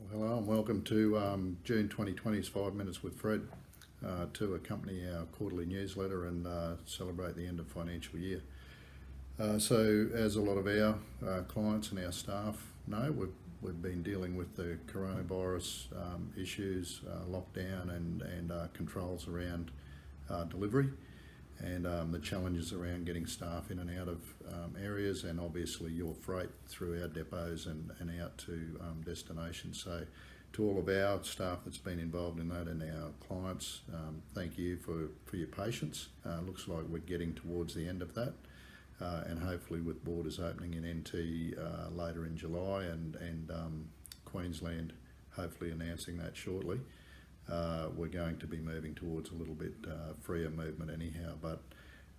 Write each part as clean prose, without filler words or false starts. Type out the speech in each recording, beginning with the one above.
Hello and welcome to June 2020's 5 Minutes with Fred to accompany our quarterly newsletter and celebrate the end of financial year. So as a lot of our clients and our staff know, we've been dealing with the coronavirus issues, lockdown and controls around delivery and the challenges around getting staff in and out of areas, and obviously your freight through our depots and out to destinations. So to all of our staff that's been involved in that and our clients, thank you for your patience. Looks like we're getting towards the end of that, and hopefully with borders opening in NT later in July and Queensland hopefully announcing that shortly, we're going to be moving towards a little bit freer movement anyhow. But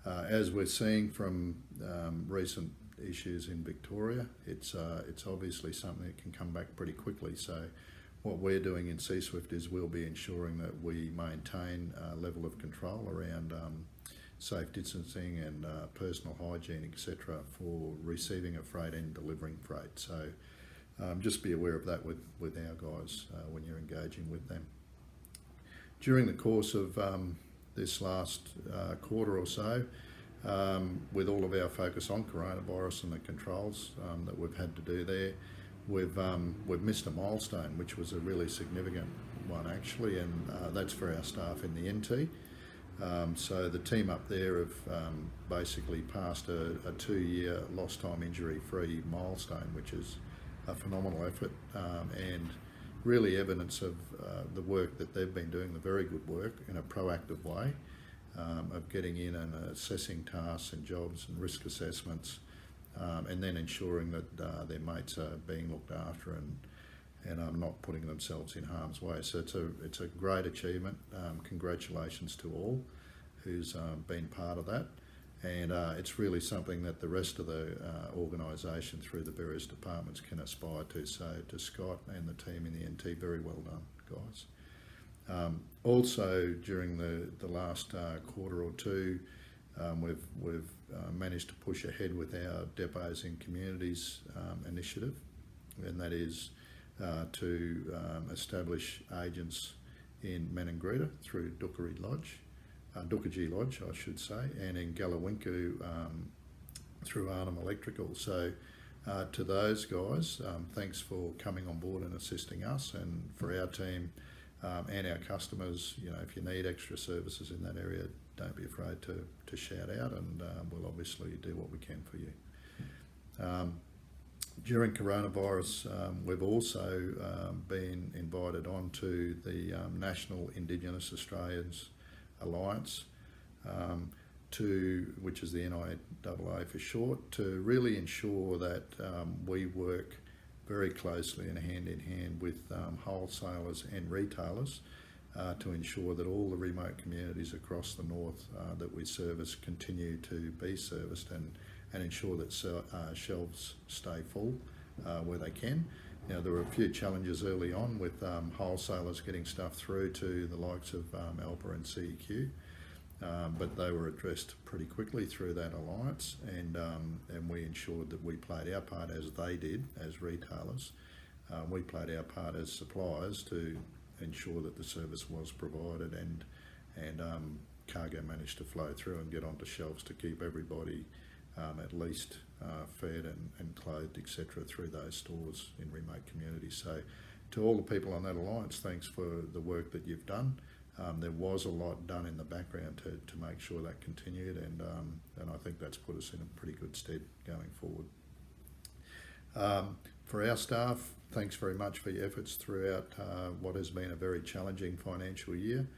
as we're seeing from recent issues in Victoria, it's obviously something that can come back pretty quickly. So what we're doing in C-Swift is we'll be ensuring that we maintain a level of control around safe distancing and personal hygiene, etc., for receiving a freight and delivering freight. So just be aware of that with our guys when you're engaging with them. During the course of this last quarter or so, with all of our focus on coronavirus and the controls that we've had to do there, we've missed a milestone, which was a really significant one actually, and that's for our staff in the NT. So the team up there have basically passed a 2-year lost time injury free milestone, which is a phenomenal effort, and really evidence of the work that they've been doing, the very good work in a proactive way of getting in and assessing tasks and jobs and risk assessments, and then ensuring that their mates are being looked after and not putting themselves in harm's way. So it's a great achievement. Congratulations to all who's been part of that. And it's really something that the rest of the organisation through the various departments can aspire to. So to Scott and the team in the NT, very well done, guys. Also during the last quarter or two, we've managed to push ahead with our Depots in Communities initiative, and that is to establish agents in Meningreta through Dookarji Lodge, I should say, and in Gallawinku through Arnhem Electrical. So to those guys, thanks for coming on board and assisting us, and for our team and our customers, if you need extra services in that area, don't be afraid to shout out, and we'll obviously do what we can for you. During coronavirus, we've also been invited on to the National Indigenous Australians Alliance, which is the NIAA for short, to really ensure that we work very closely and hand in hand with wholesalers and retailers to ensure that all the remote communities across the north that we service continue to be serviced, and ensure that shelves stay full where they can. There were a few challenges early on with wholesalers getting stuff through to the likes of Alpa and CEQ, but they were addressed pretty quickly through that alliance, and we ensured that we played our part as they did as retailers. We played our part as suppliers to ensure that the service was provided, and cargo managed to flow through and get onto shelves to keep everybody at least fed and clothed, etc., through those stores in remote communities. So to all the people on that alliance, thanks for the work that you've done. There was a lot done in the background to make sure that continued, and I think that's put us in a pretty good stead going forward. For our staff, thanks very much for your efforts throughout what has been a very challenging financial year.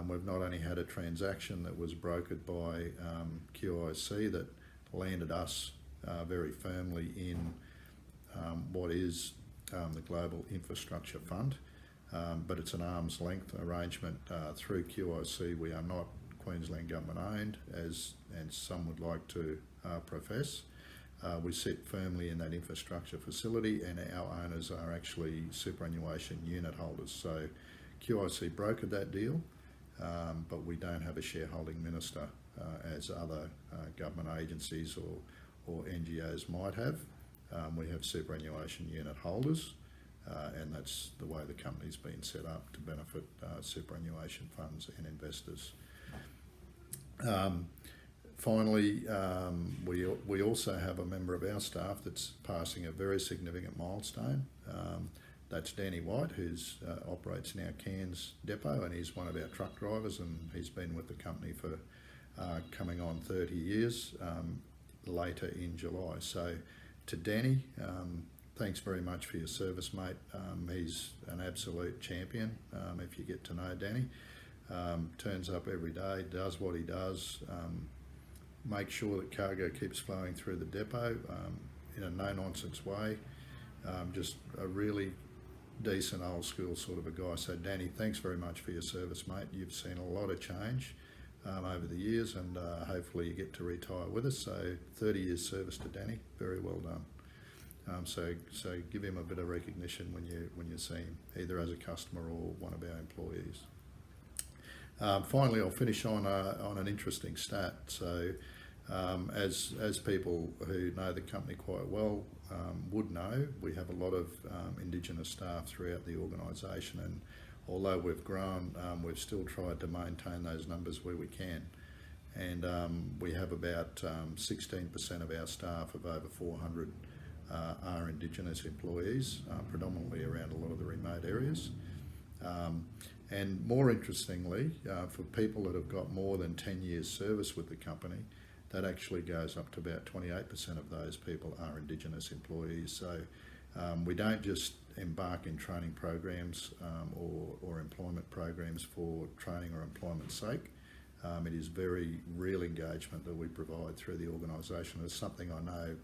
We've not only had a transaction that was brokered by QIC that landed us very firmly in what is the Global Infrastructure Fund, but it's an arm's length arrangement through QIC. We are not Queensland government owned, and some would like to profess. We sit firmly in that infrastructure facility, and our owners are actually superannuation unit holders. So QIC brokered that deal, but we don't have a shareholding minister as other government agencies or NGOs might have. We have superannuation unit holders, and that's the way the company's been set up to benefit superannuation funds and investors. Finally, we also have a member of our staff that's passing a very significant milestone. That's Danny White, who operates in our Cairns depot, and he's one of our truck drivers, and he's been with the company for coming on 30 years later in July. So to Danny, thanks very much for your service, mate. He's an absolute champion. If you get to know Danny, turns up every day, does what he does, makes sure that cargo keeps flowing through the depot in a no-nonsense way. Just a really decent old school sort of a guy. So Danny, thanks very much for your service, mate. You've seen a lot of change over the years, and hopefully you get to retire with us. So 30 years service to Danny, very well done. So give him a bit of recognition when you see him, either as a customer or one of our employees. Finally, I'll finish on an interesting stat. So as people who know the company quite well would know, we have a lot of Indigenous staff throughout the organisation, and although we've grown, we've still tried to maintain those numbers where we can. And we have about 16% of our staff of over 400 are Indigenous employees, predominantly around a lot of the remote areas. And more interestingly, for people that have got more than 10 years service with the company, that actually goes up to about 28% of those people are Indigenous employees. So we don't just embark in training programs or employment programs for training or employment's sake. It is very real engagement that we provide through the organisation. It's something I know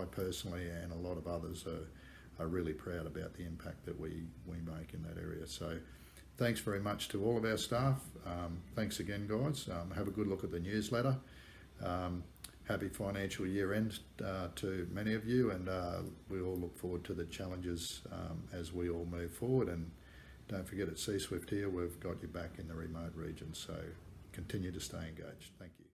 I personally and a lot of others are really proud about the impact that we make in that area. So thanks very much to all of our staff. Thanks again, guys. Have a good look at the newsletter. Happy financial year end to many of you, and we all look forward to the challenges as we all move forward. And don't forget, at C-Swift here, we've got you back in the remote region, so continue to stay engaged. Thank you.